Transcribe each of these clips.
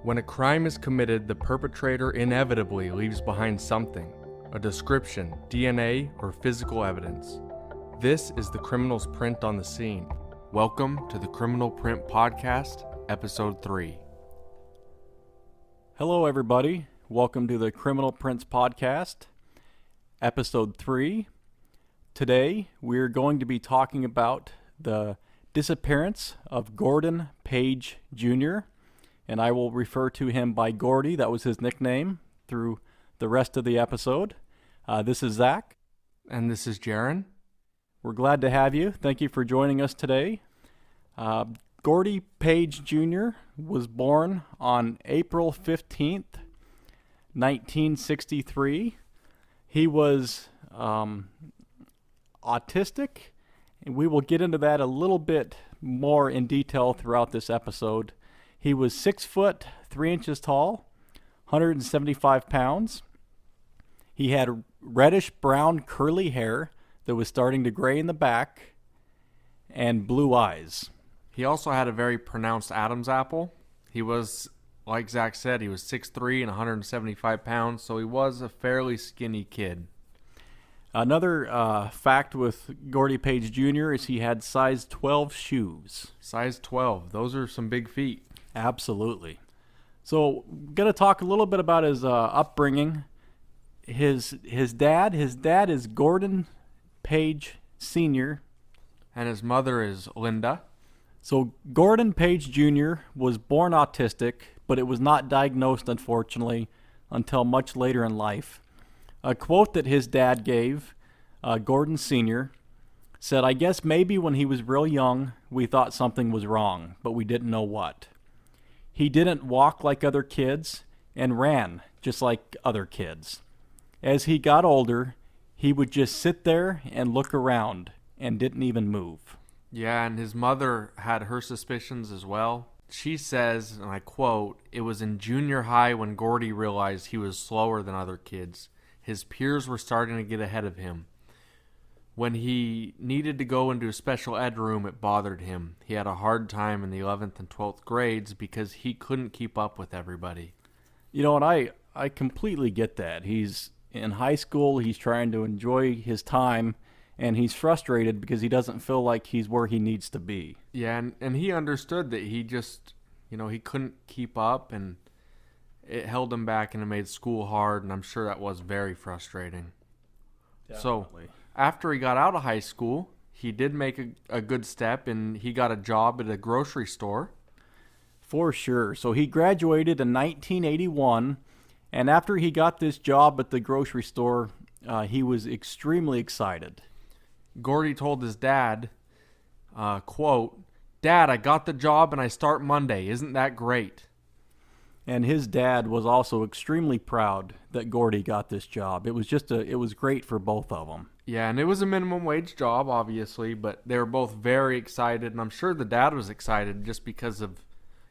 When a crime is committed, the perpetrator inevitably leaves behind something, a description, DNA, or physical evidence. This is the criminal's print on the scene. Welcome to the Criminal Print Podcast, Episode 3. Hello everybody, welcome to the Criminal Prints Podcast, Episode 3. Today we're going to be talking about the disappearance of Gordon Paige Jr., and I will refer to him by Gordy. That was his nickname through the rest of the episode. This is Zach. And this is Jaron. We're glad to have you. Thank you for joining us today. Gordy Paige Jr. was born on April 15th, 1963. He was autistic, and we will get into that a little bit more in detail throughout this episode. He was 6 foot 3 inches tall, 175 pounds. He had reddish brown curly hair that was starting to gray in the back, and blue eyes. He also had a very pronounced Adam's apple. He was, like Zach said, he was 6'3" and 175 pounds, so he was a fairly skinny kid. Another fact with Gordy Paige Jr. is he had size 12 shoes. Size 12. Those are some big feet. Absolutely. So, going to talk a little bit about his upbringing. His dad is Gordon Paige Sr. And his mother is Linda. So, Gordon Paige Jr. was born autistic, but it was not diagnosed, unfortunately, until much later in life. A quote that his dad gave, Gordon Sr., said, "I guess maybe when he was real young, we thought something was wrong, but we didn't know what. He didn't walk like other kids and ran just like other kids. As he got older, he would just sit there and look around and didn't even move." Yeah, and his mother had her suspicions as well. She says, and I quote, "It was in junior high when Gordy realized he was slower than other kids. His peers were starting to get ahead of him. When he needed to go into a special ed room, it bothered him. He had a hard time in the 11th and 12th grades because he couldn't keep up with everybody." You know, and I completely get that. He's in high school, he's trying to enjoy his time, and he's frustrated because he doesn't feel like he's where he needs to be. Yeah, and he understood that he just, he couldn't keep up, and it held him back, and it made school hard, and I'm sure that was very frustrating. Definitely. So, after he got out of high school, he did make a good step, and he got a job at a grocery store. For sure. So he graduated in 1981, and after he got this job at the grocery store, he was extremely excited. Gordy told his dad, quote, "Dad, I got the job and I start Monday. Isn't that great?" And his dad was also extremely proud that Gordy got this job. It was great for both of them. Yeah, and it was a minimum wage job, obviously, but they were both very excited, and I'm sure the dad was excited just because of,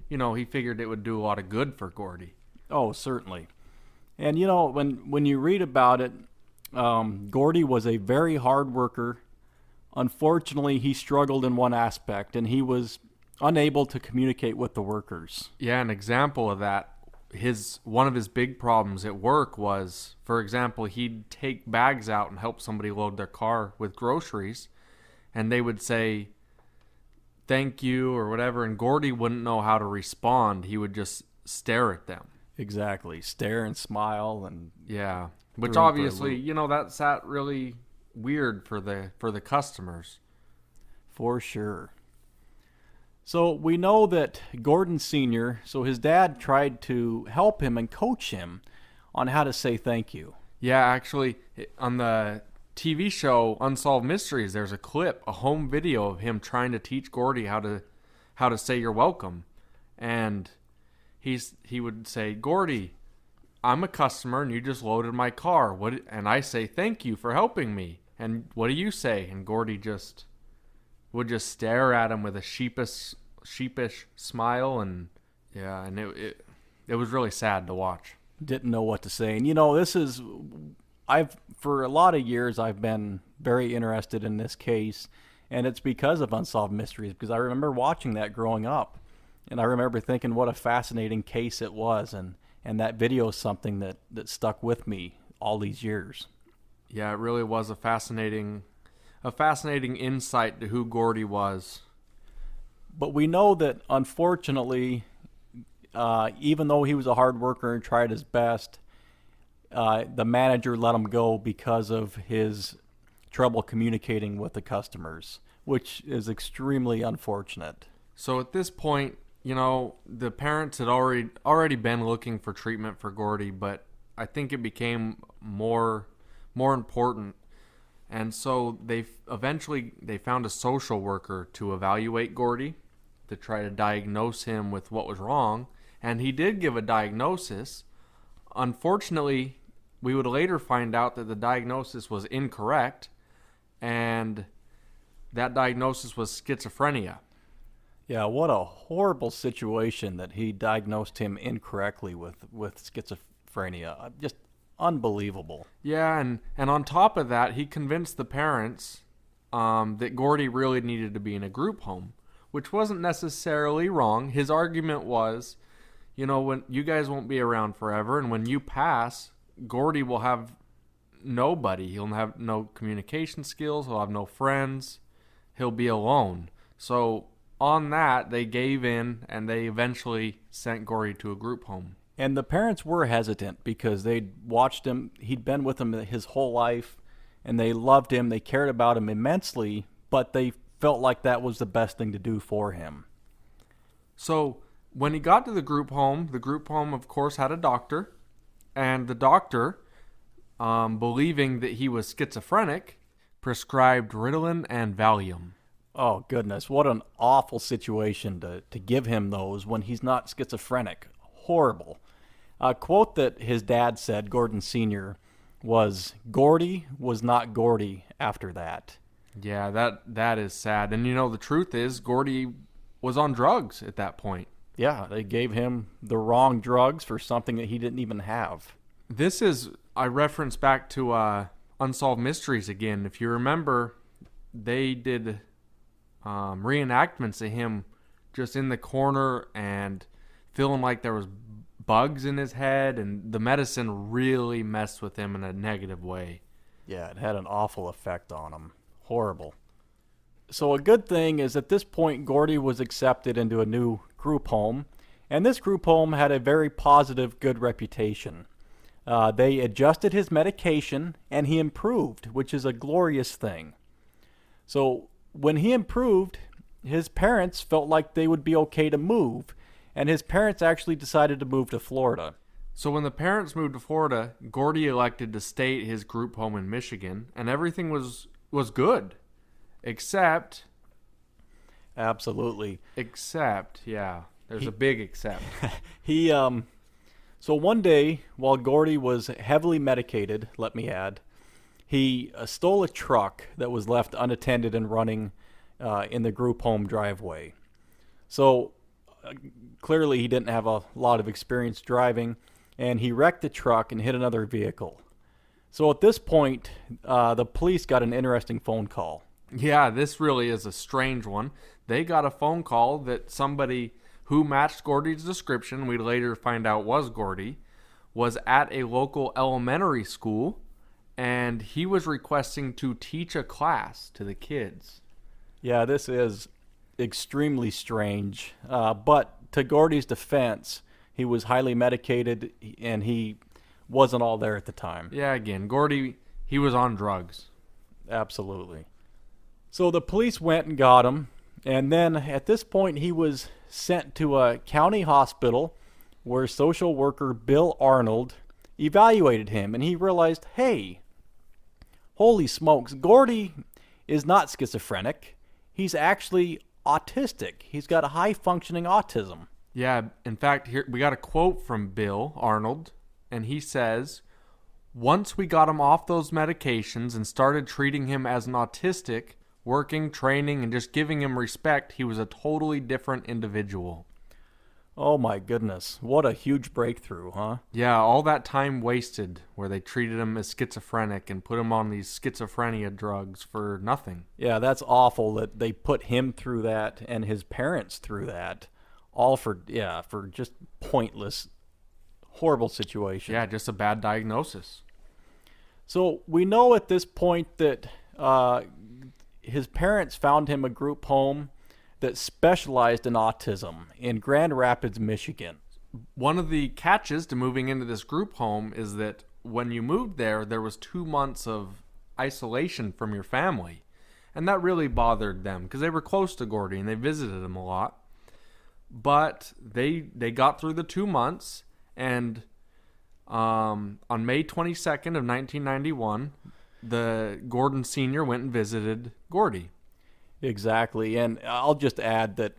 he figured it would do a lot of good for Gordy. Oh, certainly. And, when you read about it, Gordy was a very hard worker. Unfortunately, he struggled in one aspect, and he was unable to communicate with the workers. Yeah, an example of that, one of his big problems at work was, for example, he'd take bags out and help somebody load their car with groceries, and they would say, "Thank you," or whatever, and Gordy wouldn't know how to respond. He would just stare at them. Exactly. Stare and smile. And yeah, which obviously, that's really weird for the customers. For sure. So we know that Gordon Sr., so his dad tried to help him and coach him on how to say thank you. Yeah, actually, on the TV show Unsolved Mysteries, there's a clip, a home video of him trying to teach Gordy how to say you're welcome. And he would say, "Gordy, I'm a customer and you just loaded my car. And I say thank you for helping me. And what do you say?" And Gordy would just stare at him with a sheepish smile, and yeah, and it was really sad to watch. Didn't know what to say. And for a lot of years I've been very interested in this case, and it's because of Unsolved Mysteries, because I remember watching that growing up. And I remember thinking what a fascinating case it was, and that video is something that stuck with me all these years. Yeah, it really was a fascinating insight to who Gordy was. But we know that, unfortunately, even though he was a hard worker and tried his best, the manager let him go because of his trouble communicating with the customers, which is extremely unfortunate. So at this point, the parents had already been looking for treatment for Gordy, but I think it became more important. And so they found a social worker to evaluate Gordy, to try to diagnose him with what was wrong, and he did give a diagnosis. Unfortunately, we would later find out that the diagnosis was incorrect, and that diagnosis was schizophrenia. Yeah, what a horrible situation that he diagnosed him incorrectly with schizophrenia. Just unbelievable. Yeah, and on top of that, he convinced the parents that Gordy really needed to be in a group home, which wasn't necessarily wrong. His argument was, when you guys won't be around forever, and when you pass, Gordy will have nobody. He'll have no communication skills. He'll have no friends. He'll be alone. So on that, they gave in, and they eventually sent Gordy to a group home. And the parents were hesitant because they'd watched him. He'd been with them his whole life, and they loved him. They cared about him immensely, but they felt like that was the best thing to do for him. So when he got to the group home, of course, had a doctor, and the doctor, believing that he was schizophrenic, prescribed Ritalin and Valium. Oh, goodness. What an awful situation to give him those when he's not schizophrenic. Horrible. A quote that his dad said, Gordon Sr., was, "Gordy was not Gordy after that." Yeah, that is sad. And the truth is, Gordy was on drugs at that point. Yeah, they gave him the wrong drugs for something that he didn't even have. I reference back to Unsolved Mysteries again. If you remember, they did reenactments of him just in the corner and feeling like there was bugs in his head, and the medicine really messed with him in a negative way. Yeah, it had an awful effect on him. Horrible. So a good thing is at this point, Gordy was accepted into a new group home, and this group home had a very positive, good reputation. They adjusted his medication, and he improved, which is a glorious thing. So when he improved, his parents felt like they would be okay to move, and his parents actually decided to move to Florida. So when the parents moved to Florida, Gordy elected to stay at his group home in Michigan, and everything was good. Except... Absolutely. Except, yeah. There's a big except. So one day, while Gordy was heavily medicated, let me add, he stole a truck that was left unattended and running in the group home driveway. So clearly he didn't have a lot of experience driving, and he wrecked the truck and hit another vehicle. So at this point, the police got an interesting phone call. Yeah, this really is a strange one. They got a phone call that somebody who matched Gordy's description, we'd later find out was Gordy, was at a local elementary school, and he was requesting to teach a class to the kids. Yeah, this is extremely strange. But to Gordy's defense, he was highly medicated, and he wasn't all there at the time. Yeah, again, Gordy, he was on drugs. Absolutely. So the police went and got him, and then at this point he was sent to a county hospital where social worker Bill Arnold evaluated him, and he realized, hey, holy smokes, Gordy is not schizophrenic. He's actually autistic. He's got a high-functioning autism. Yeah, in fact, here we got a quote from Bill Arnold, and he says, "Once we got him off those medications and started treating him as an autistic, working, training, and just giving him respect, he was a totally different individual." Oh my goodness, what a huge breakthrough, huh? Yeah, all that time wasted where they treated him as schizophrenic and put him on these schizophrenia drugs for nothing. Yeah, that's awful that they put him through that and his parents through that, all for just pointless, horrible situation. Yeah, just a bad diagnosis. So we know at this point that his parents found him a group home that specialized in autism in Grand Rapids, Michigan. One of the catches to moving into this group home is that when you moved there was 2 months of isolation from your family. And that really bothered them because they were close to Gordy and they visited him a lot. But they got through the 2 months, and on May 22nd of 1991, the Gordon Sr. went and visited Gordy. Exactly, and I'll just add that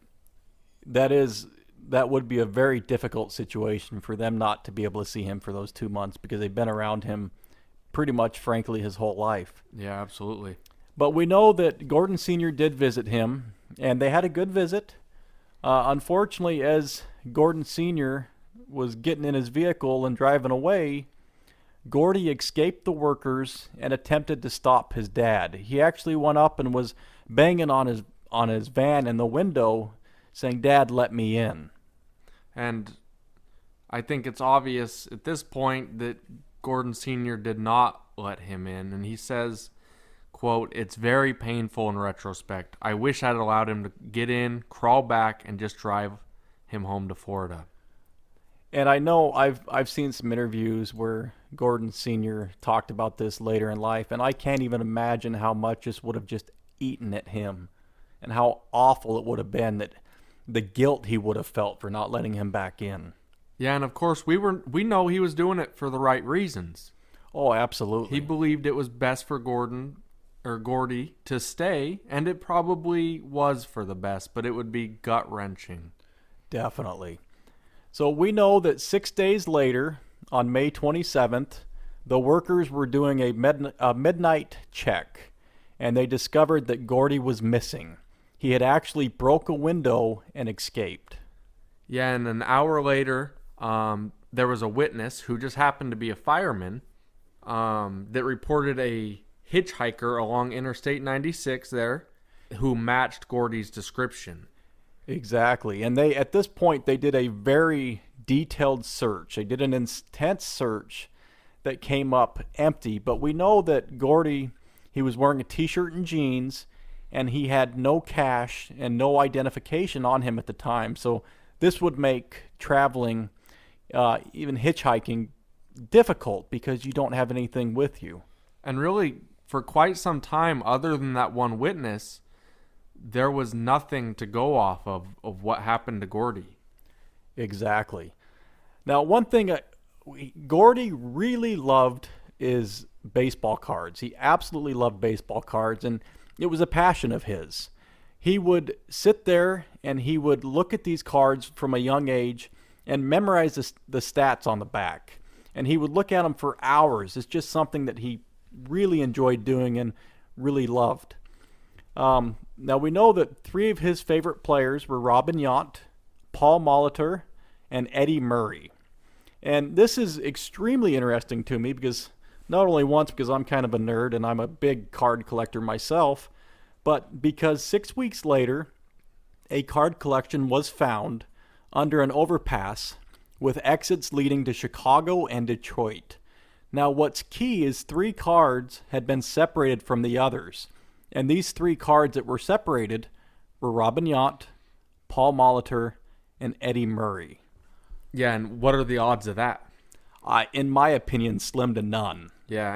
would be a very difficult situation for them not to be able to see him for those 2 months because they've been around him pretty much, frankly, his whole life. Yeah, absolutely. But we know that Gordon Sr. did visit him, and they had a good visit. Unfortunately, as Gordon Sr. was getting in his vehicle and driving away, Gordy escaped the workers and attempted to stop his dad. He actually went up and was banging on his van in the window, saying, "Dad, let me in." And I think it's obvious at this point that Gordon Sr. did not let him in. And he says, quote, "It's very painful in retrospect. I wish I'd allowed him to get in, crawl back, and just drive him home to Florida." And I know I've seen some interviews where Gordon Sr. talked about this later in life, and I can't even imagine how much this would have just eaten at him and how awful it would have been, that the guilt he would have felt for not letting him back in. Yeah, and of course we know he was doing it for the right reasons. Oh, absolutely. He believed it was best for Gordy to stay, and it probably was for the best, but it would be gut-wrenching. Definitely. So we know that 6 days later, on May 27th, the workers were doing a midnight check, and they discovered that Gordy was missing. He had actually broke a window and escaped. Yeah, and an hour later, there was a witness who just happened to be a fireman that reported a hitchhiker along Interstate 96 there who matched Gordy's description. Exactly. And at this point, they did a very detailed search. They did an intense search that came up empty. But we know that Gordy, he was wearing a t-shirt and jeans, and he had no cash and no identification on him at the time. So this would make traveling, even hitchhiking, difficult because you don't have anything with you. And really, for quite some time, other than that one witness, there was nothing to go off of what happened to Gordy. Exactly. Now, one thing Gordy really loved is baseball cards. He absolutely loved baseball cards, and it was a passion of his. He would sit there and he would look at these cards from a young age and memorize the stats on the back. And he would look at them for hours. It's just something that he really enjoyed doing and really loved. Now, we know that 3 of his favorite players were Robin Yount, Paul Molitor, and Eddie Murray. And this is extremely interesting to me because not only once because I'm kind of a nerd and I'm a big card collector myself, but because 6 weeks later, a card collection was found under an overpass with exits leading to Chicago and Detroit. Now, what's key is 3 cards had been separated from the others. And these 3 cards that were separated were Robin Yount, Paul Molitor, and Eddie Murray. Yeah, and what are the odds of that? In my opinion, slim to none. Yeah,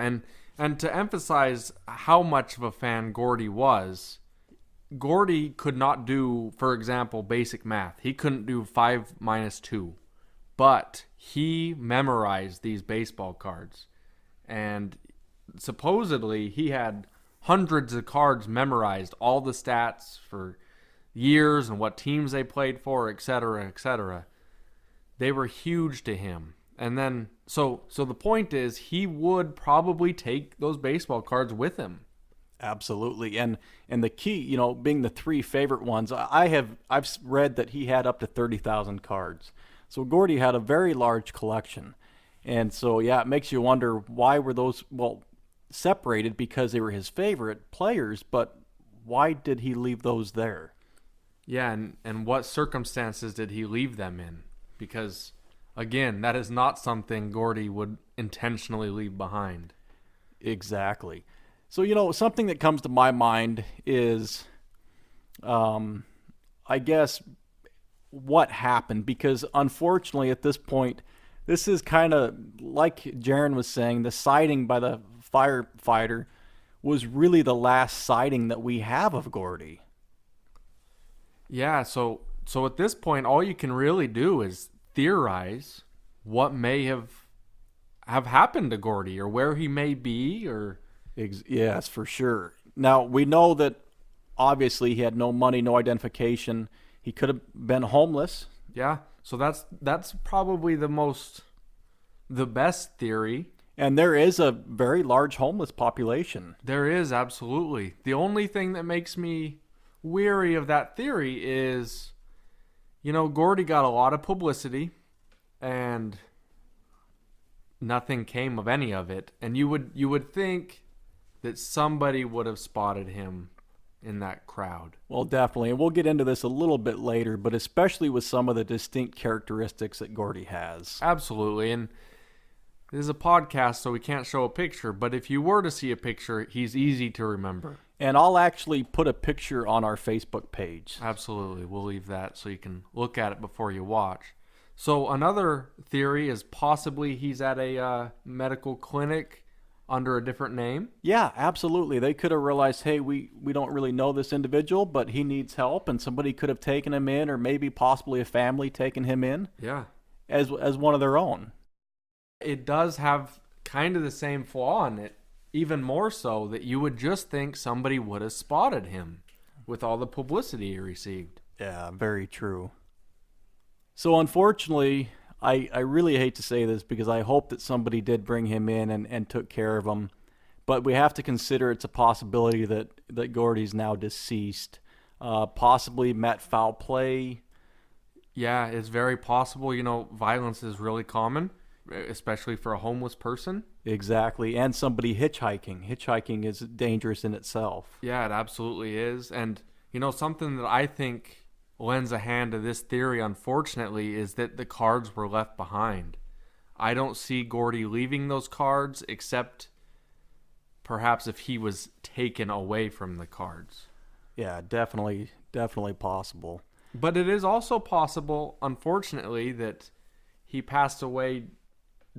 and to emphasize how much of a fan Gordy was, Gordy could not do, for example, basic math. He couldn't do 5 minus 2. But he memorized these baseball cards. And supposedly he had hundreds of cards memorized, all the stats for years and what teams they played for, etc., etc. They were huge to him. And then, so the point is, he would probably take those baseball cards with him. Absolutely. And the key, being the 3 favorite ones, I've read that he had up to 30,000 cards. So Gordy had a very large collection. And so, yeah, it makes you wonder, why were those, separated because they were his favorite players, but why did he leave those there? Yeah, and what circumstances did he leave them in? Because, again, that is not something Gordy would intentionally leave behind. Exactly. So, something that comes to my mind is, I guess, what happened. Because unfortunately, at this point, this is kind of like Jaron was saying, the sighting by the firefighter was really the last sighting that we have of Gordy. Yeah, so at this point, all you can really do is theorize what may have happened to Gordy, or where he may be, or Yes, for sure. Now, we know that obviously he had no money, no identification. He could have been homeless. yeah. So that's probably the best theory. And there is a very large homeless population. There is, absolutely. The only thing that makes me weary of that theory is, Gordy got a lot of publicity, and nothing came of any of it. And you would think that somebody would have spotted him in that crowd. Well, definitely. And we'll get into this a little bit later, but especially with some of the distinct characteristics that Gordy has. Absolutely. And this is a podcast, so we can't show a picture, but if you were to see a picture, he's easy to remember. And I'll actually put a picture on our Facebook page. Absolutely. We'll leave that so you can look at it before you watch. So another theory is possibly he's at a medical clinic under a different name. Yeah, absolutely. They could have realized, hey, we don't really know this individual, but he needs help, and somebody could have taken him in, or maybe possibly a family taken him in Yeah. as one of their own. It does have kind of the same flaw in it, even more so that you would just think somebody would have spotted him with all the publicity he received. Yeah, very true. So unfortunately, I really hate to say this because I hope that somebody did bring him in and took care of him. But we have to consider it's a possibility that Gordy's now deceased. Possibly met foul play. Yeah, it's very possible. Violence is really common, especially for a homeless person. Exactly. And somebody hitchhiking. Hitchhiking is dangerous in itself. Yeah, it absolutely is. And, something that I think lends a hand to this theory, unfortunately, is that the cards were left behind. I don't see Gordy leaving those cards, except perhaps if he was taken away from the cards. Yeah, definitely possible. But it is also possible, unfortunately, that he passed away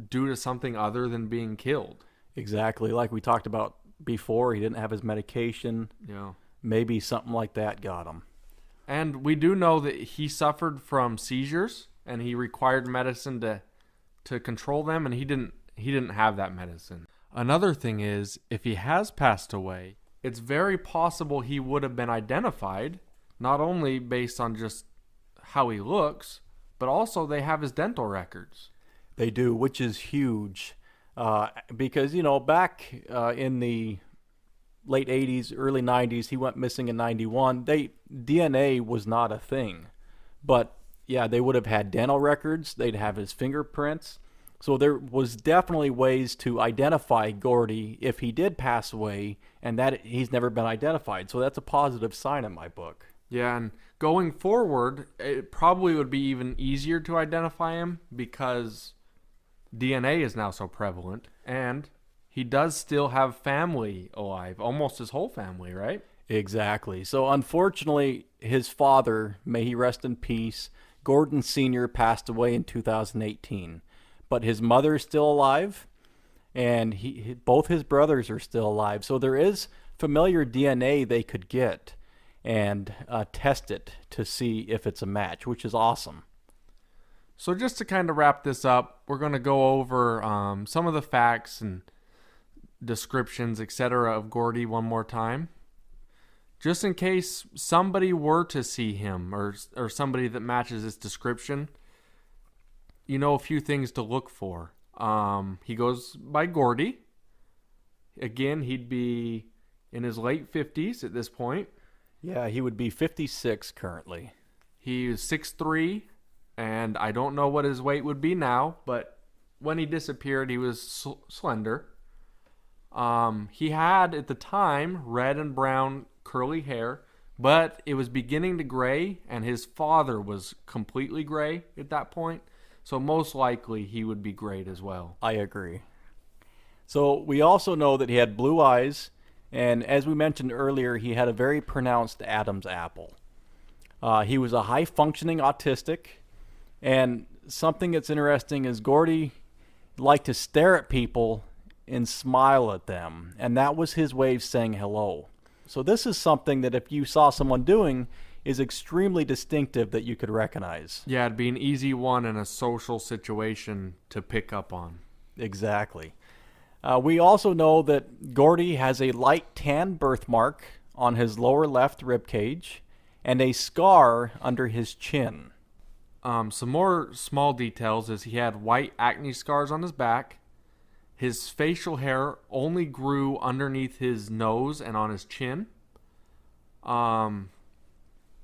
due to something other than being killed. Exactly. Like we talked about before, he didn't have his medication. Yeah. Maybe something like that got him. And we do know that he suffered from seizures, and he required medicine to control them, and he didn't have that medicine. Another thing is, if he has passed away, it's very possible he would have been identified, not only based on just how he looks, but also they have his dental records. They do, which is huge. Because, back in the late 80s, early 90s, he went missing in 91. DNA was not a thing. But, yeah, they would have had dental records. They'd have his fingerprints. So there was definitely ways to identify Gordy if he did pass away, and that he's never been identified. So that's a positive sign in my book. Yeah, and going forward, it probably would be even easier to identify him because DNA is now so prevalent, and he does still have family alive, almost his whole family, right? Exactly. So unfortunately, his father, may he rest in peace, Gordon Sr., passed away in 2018. But his mother is still alive, and both his brothers are still alive. So there is familiar DNA they could get and test it to see if it's a match, which is awesome. So just to kind of wrap this up, we're going to go over some of the facts and descriptions, etc. of Gordy one more time. Just in case somebody were to see him or somebody that matches this description, a few things to look for. He goes by Gordy. Again, he'd be in his late 50s at this point. Yeah, he would be 56 currently. He is 6'3", and I don't know what his weight would be now, but when he disappeared, he was slender. He had, at the time, red and brown curly hair, But it was beginning to gray, and his father was completely gray at that point. So most likely he would be great as well. I agree. So we also know that he had blue eyes, and as we mentioned earlier, he had a very pronounced Adam's apple. He was a high-functioning autistic, and something that's interesting is Gordy liked to stare at people and smile at them, and that was his way of saying hello. So this is something that if you saw someone doing is extremely distinctive that you could recognize. Yeah, it'd be an easy one in a social situation to pick up on. Exactly. We also know that Gordy has a light tan birthmark on his lower left rib cage and a scar under his chin. Some more small details is he had white acne scars on his back. His facial hair only grew underneath his nose and on his chin.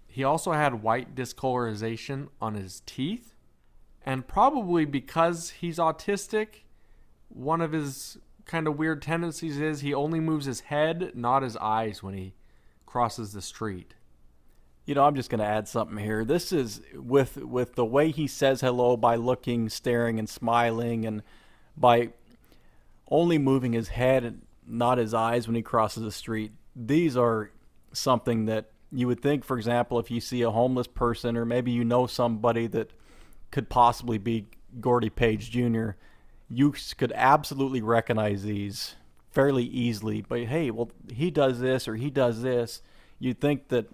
He also had white discolorization on his teeth. And probably because he's autistic, one of his kind of weird tendencies is he only moves his head, not his eyes, when he crosses the street. You know, I'm just going to add something here. This is with the way he says hello by looking, staring, and smiling, and by only moving his head and not his eyes when he crosses the street. These are something that you would think, for example, if you see a homeless person or maybe you know somebody that could possibly be Gordy Paige Jr., you could absolutely recognize these fairly easily. But hey, well, he does this or he does this. You'd think that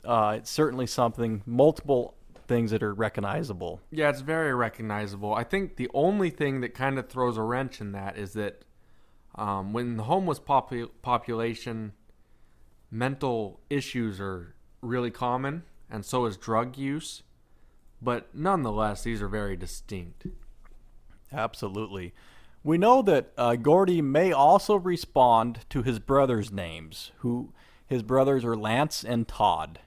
it's certainly something, multiple things that are recognizable. Yeah, it's very recognizable. I think the only thing that kind of throws a wrench in that is that when the homeless population, mental issues are really common, and so is drug use. But nonetheless, these are very distinct. Absolutely. We know that Gordy may also respond to his brothers' names, who his brothers are Lance and Todd.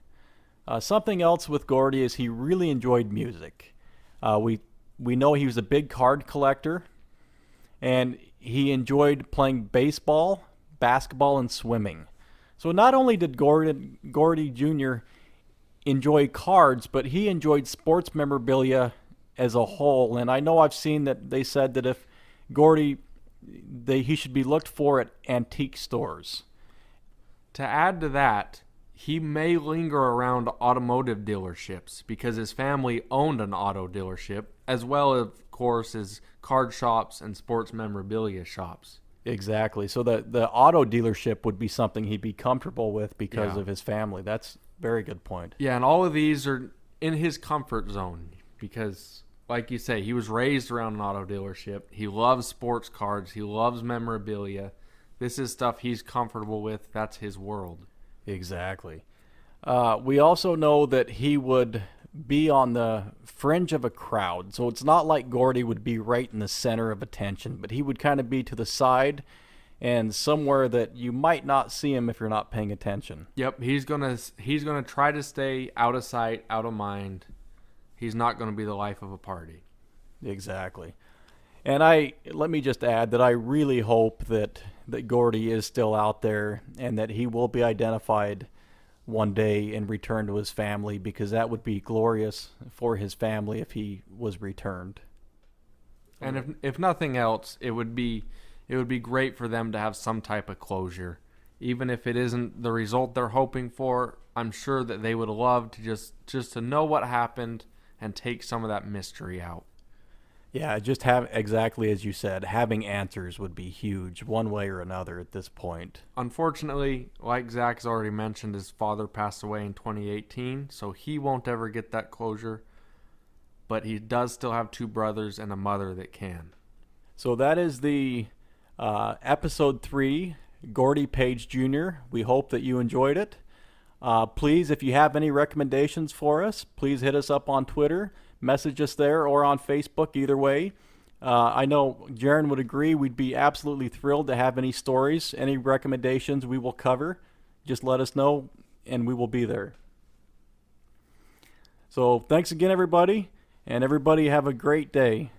Something else with Gordy is he really enjoyed music. We know he was a big card collector, and he enjoyed playing baseball, basketball, and swimming. So not only did Gordy Jr. enjoy cards, but he enjoyed sports memorabilia as a whole. And I know I've seen that they said that if Gordy, he should be looked for at antique stores. To add to that, he may linger around automotive dealerships because his family owned an auto dealership, as well, of course, as card shops and sports memorabilia shops. Exactly. So the auto dealership would be something he'd be comfortable with because of his family. That's a very good point. Yeah, and all of these are in his comfort zone because, like you say, he was raised around an auto dealership. He loves sports cards. He loves memorabilia. This is stuff he's comfortable with. That's his world. Exactly. We also know that he would be on the fringe of a crowd. So it's not like Gordy would be right in the center of attention, but he would kind of be to the side and somewhere that you might not see him if you're not paying attention. Yep, he's gonna try to stay out of sight, out of mind. He's not gonna be the life of a party. Exactly. And let me just add that I really hope that Gordy is still out there and that he will be identified one day and returned to his family, because that would be glorious for his family if he was returned. And if nothing else, it would be great for them to have some type of closure. Even if it isn't the result they're hoping for, I'm sure that they would love to just to know what happened and take some of that mystery out. Yeah, just have, exactly as you said, having answers would be huge one way or another at this point. Unfortunately, like Zach's already mentioned, his father passed away in 2018, so he won't ever get that closure. But he does still have two brothers and a mother that can. So that is the episode 3, Gordy Paige Jr. We hope that you enjoyed it. Please, if you have any recommendations for us, please hit us up on Twitter. Message us there or on Facebook, either way. I know Jaron would agree. We'd be absolutely thrilled to have any stories, any recommendations we will cover. Just let us know, and we will be there. So thanks again, everybody, and everybody have a great day.